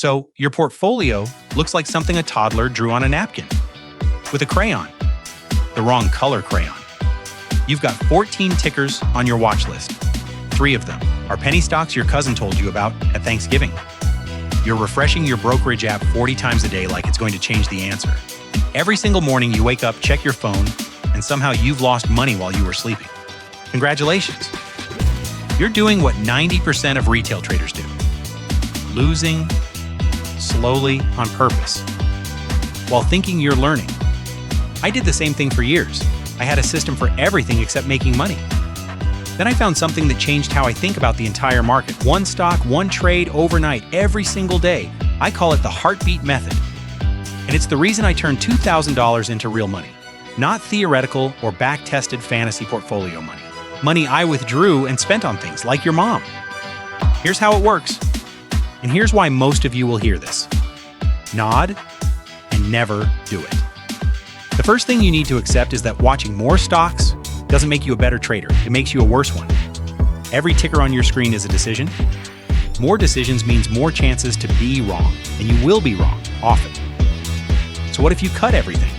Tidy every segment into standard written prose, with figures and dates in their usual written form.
So your portfolio looks like something a toddler drew on a napkin with a crayon, the wrong color crayon. You've got 14 tickers on your watch list. 3 of them are penny stocks your cousin told you about at Thanksgiving. You're refreshing your brokerage app 40 times a day like it's going to change the answer. Every single morning you wake up, check your phone, and somehow you've lost money while you were sleeping. Congratulations. You're doing what 90% of retail traders do. Losing slowly on purpose while thinking you're learning. I did the same thing for years. I had a system for everything except making money. Then I found something that changed how I think about the entire market. One stock, one trade, overnight, every single day. I call it the heartbeat method. And it's the reason I turned $2,000 into real money. Not theoretical or back-tested fantasy portfolio money. Money I withdrew and spent on things like your mom. Here's how it works. And here's why most of you will hear this. Nod and never do it. The first thing you need to accept is that watching more stocks doesn't make you a better trader. It makes you a worse one. Every ticker on your screen is a decision. More decisions means more chances to be wrong, and you will be wrong, often. So what if you cut everything?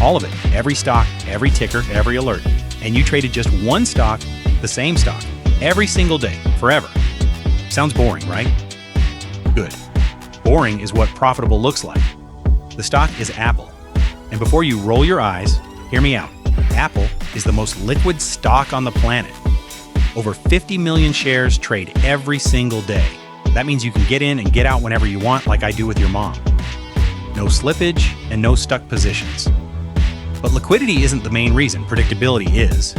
All of it, every stock, every ticker, every alert, and you traded just one stock, the same stock, every single day, forever. Sounds boring, right? Good. Boring is what profitable looks like. The stock is Apple. And before you roll your eyes, hear me out. Apple is the most liquid stock on the planet. Over 50 million shares trade every single day. That means you can get in and get out whenever you want, like I do with your mom. No slippage and no stuck positions. But liquidity isn't the main reason, predictability is.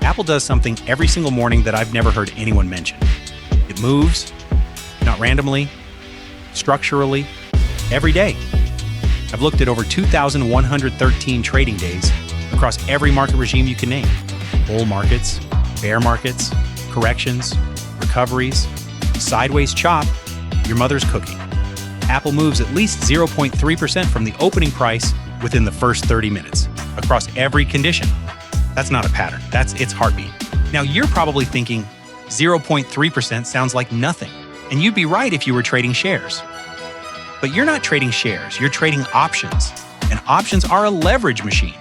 Apple does something every single morning that I've never heard anyone mention. It moves, not randomly, structurally, every day. I've looked at over 2,113 trading days across every market regime you can name. Bull markets, bear markets, corrections, recoveries, sideways chop, your mother's cooking. Apple moves at least 0.3% from the opening price within the first 30 minutes, across every condition. That's not a pattern, that's its heartbeat. Now you're probably thinking 0.3% sounds like nothing, and you'd be right if you were trading shares. But you're not trading shares, you're trading options, and options are a leverage machine.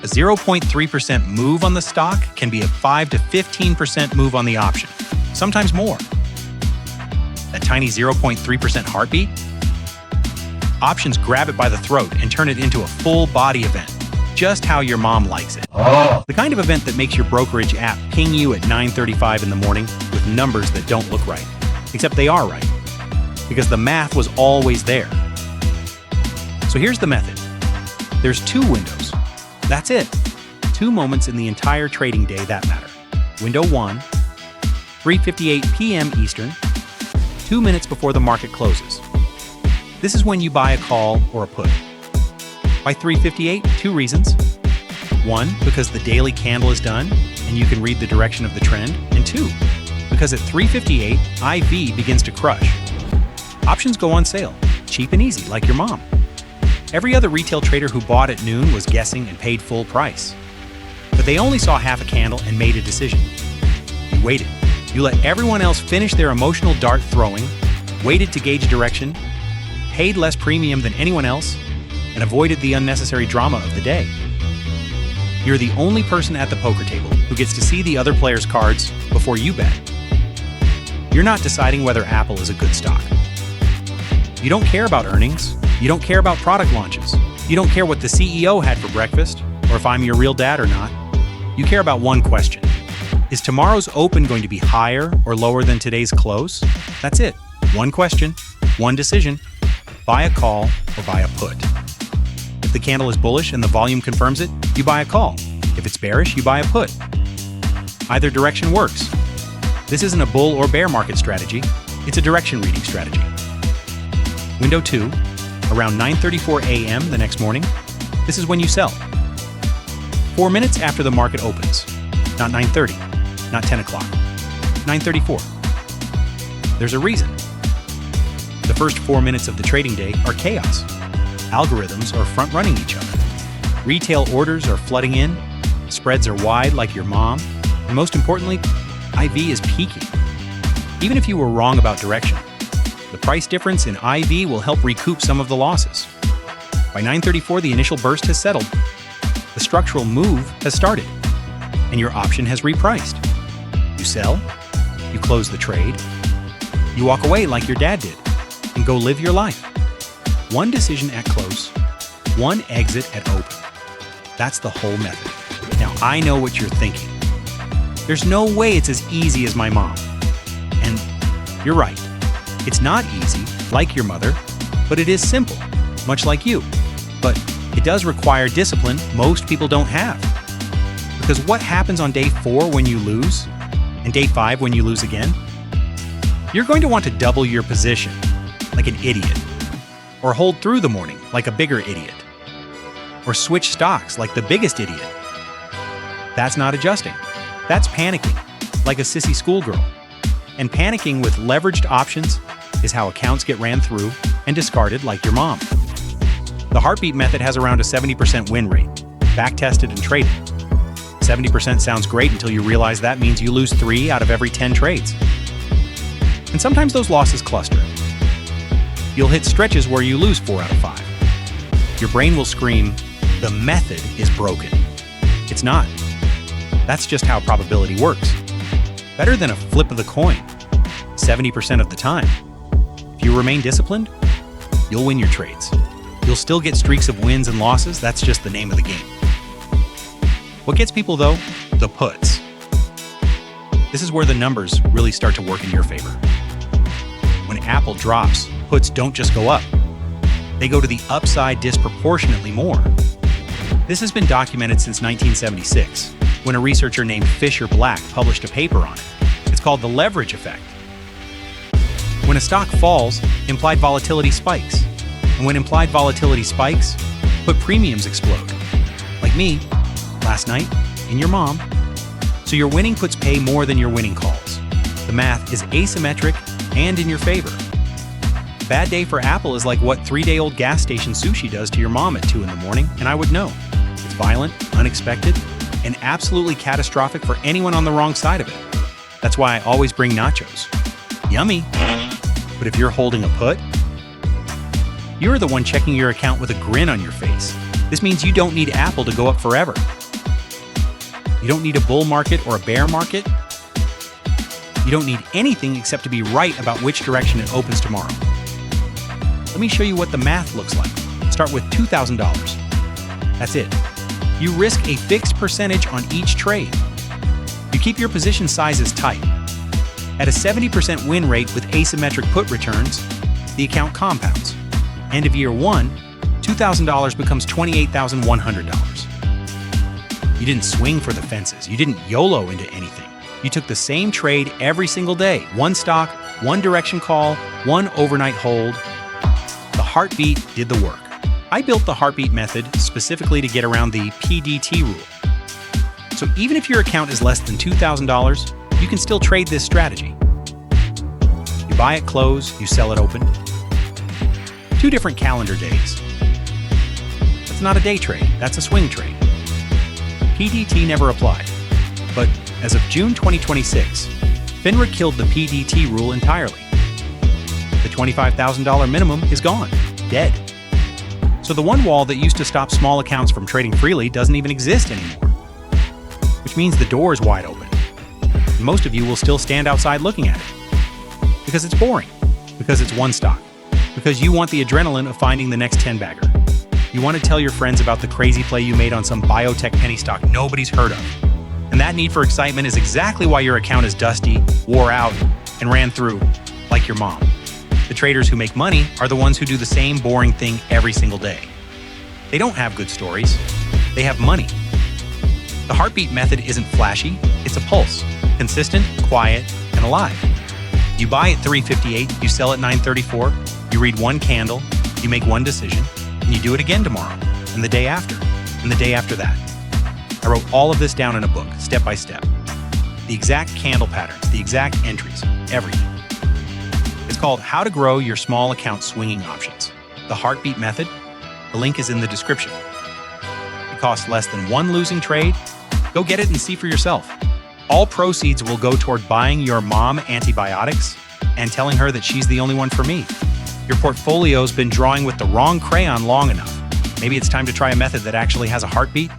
A 0.3% move on the stock can be a 5 to 15% move on the option, sometimes more. That tiny 0.3% heartbeat? Options grab it by the throat and turn it into a full body event, just how your mom likes it. The kind of event that makes your brokerage app ping you at 9:35 in the morning with numbers that don't look right, except they are right, because the math was always there. So here's the method. There's 2 windows. That's it. 2 moments in the entire trading day that matter. Window 1, 3:58 p.m. Eastern, 2 minutes before the market closes. This is when you buy a call or a put. Why 3:58? 2 reasons. 1, because the daily candle is done and you can read the direction of the trend. And 2, because at 3:58, IV begins to crush. Options go on sale, cheap and easy, like your mom. Every other retail trader who bought at noon was guessing and paid full price. But they only saw half a candle and made a decision. You waited. You let everyone else finish their emotional dart throwing, waited to gauge direction, paid less premium than anyone else, and avoided the unnecessary drama of the day. You're the only person at the poker table who gets to see the other player's cards before you bet. You're not deciding whether Apple is a good stock. You don't care about earnings. You don't care about product launches. You don't care what the CEO had for breakfast, or if I'm your real dad or not. You care about one question. Is tomorrow's open going to be higher or lower than today's close? That's it. One question, one decision. Buy a call or buy a put. If the candle is bullish and the volume confirms it, you buy a call. If it's bearish, you buy a put. Either direction works. This isn't a bull or bear market strategy. It's a direction reading strategy. Window 2, around 9:34 a.m. the next morning, this is when you sell. 4 minutes after the market opens. Not 9:30, not 10 o'clock. 9:34. There's a reason. The first 4 minutes of the trading day are chaos. Algorithms are front-running each other. Retail orders are flooding in. Spreads are wide like your mom. And most importantly, IV is peaking. Even if you were wrong about direction, The price difference in IV will help recoup some of the losses. By 9:34, the initial burst has settled. The structural move has started, and your option has repriced. You sell, you close the trade, you walk away like your dad did, and go live your life. One decision at close, one exit at open. That's the whole method. Now, I know what you're thinking. There's no way it's as easy as my mom. And you're right. It's not easy, like your mother, but it is simple, much like you. But it does require discipline most people don't have. Because what happens on day 4 when you lose, and day 5 when you lose again? You're going to want to double your position, like an idiot. Or hold through the morning, like a bigger idiot. Or switch stocks, like the biggest idiot. That's not adjusting. That's panicking, like a sissy schoolgirl. And panicking with leveraged options is how accounts get ran through and discarded like your mom. The heartbeat method has around a 70% win rate, back-tested and traded. 70% sounds great until you realize that means you lose 3 out of every 10 trades. And sometimes those losses cluster. You'll hit stretches where you lose 4 out of 5. Your brain will scream, "The method is broken." It's not. That's just how probability works. Better than a flip of the coin, 70% of the time. If you remain disciplined, you'll win your trades. You'll still get streaks of wins and losses, that's just the name of the game. What gets people though? The puts. This is where the numbers really start to work in your favor. When Apple drops, puts don't just go up. They go to the upside disproportionately more. This has been documented since 1976, when a researcher named Fisher Black published a paper on it. It's called the leverage effect. When a stock falls, implied volatility spikes. And when implied volatility spikes, put premiums explode. Like me, last night, and your mom. So your winning puts pay more than your winning calls. The math is asymmetric and in your favor. A bad day for Apple is like what 3-day-old gas station sushi does to your mom at 2 in the morning, and I would know. It's violent, unexpected, and absolutely catastrophic for anyone on the wrong side of it. That's why I always bring nachos. Yummy. But if you're holding a put, you're the one checking your account with a grin on your face. This means you don't need Apple to go up forever. You don't need a bull market or a bear market. You don't need anything except to be right about which direction it opens tomorrow. Let me show you what the math looks like. Start with $2,000. That's it. You risk a fixed percentage on each trade. You keep your position sizes tight. At a 70% win rate with asymmetric put returns, the account compounds. End of year 1, $2,000 becomes $28,100. You didn't swing for the fences. You didn't YOLO into anything. You took the same trade every single day. One stock, one direction call, one overnight hold. The heartbeat did the work. I built the heartbeat method specifically to get around the PDT rule. So even if your account is less than $2,000, you can still trade this strategy. You buy at close, you sell at open. 2 different calendar days. That's not a day trade, that's a swing trade. PDT never applied. But as of June 2026, FINRA killed the PDT rule entirely. The $25,000 minimum is gone, dead. So the one wall that used to stop small accounts from trading freely doesn't even exist anymore. Which means the door is wide open. And most of you will still stand outside looking at it. Because it's boring. Because it's one stock. Because you want the adrenaline of finding the next 10-bagger. You want to tell your friends about the crazy play you made on some biotech penny stock nobody's heard of. And that need for excitement is exactly why your account is dusty, wore out, and ran through, like your mom. The traders who make money are the ones who do the same boring thing every single day. They don't have good stories. They have money. The heartbeat method isn't flashy, it's a pulse. Consistent, quiet, and alive. You buy at 3:58, you sell at 9:34, you read one candle, you make one decision, and you do it again tomorrow, and the day after, and the day after that. I wrote all of this down in a book, step by step. The exact candle patterns, the exact entries, everything. It's called How to Grow Your Small Account Swinging Options. The Heartbeat Method. The link is in the description. It costs less than one losing trade. Go get it and see for yourself. All proceeds will go toward buying your mom antibiotics and telling her that she's the only one for me. Your portfolio's been drawing with the wrong crayon long enough. Maybe it's time to try a method that actually has a heartbeat?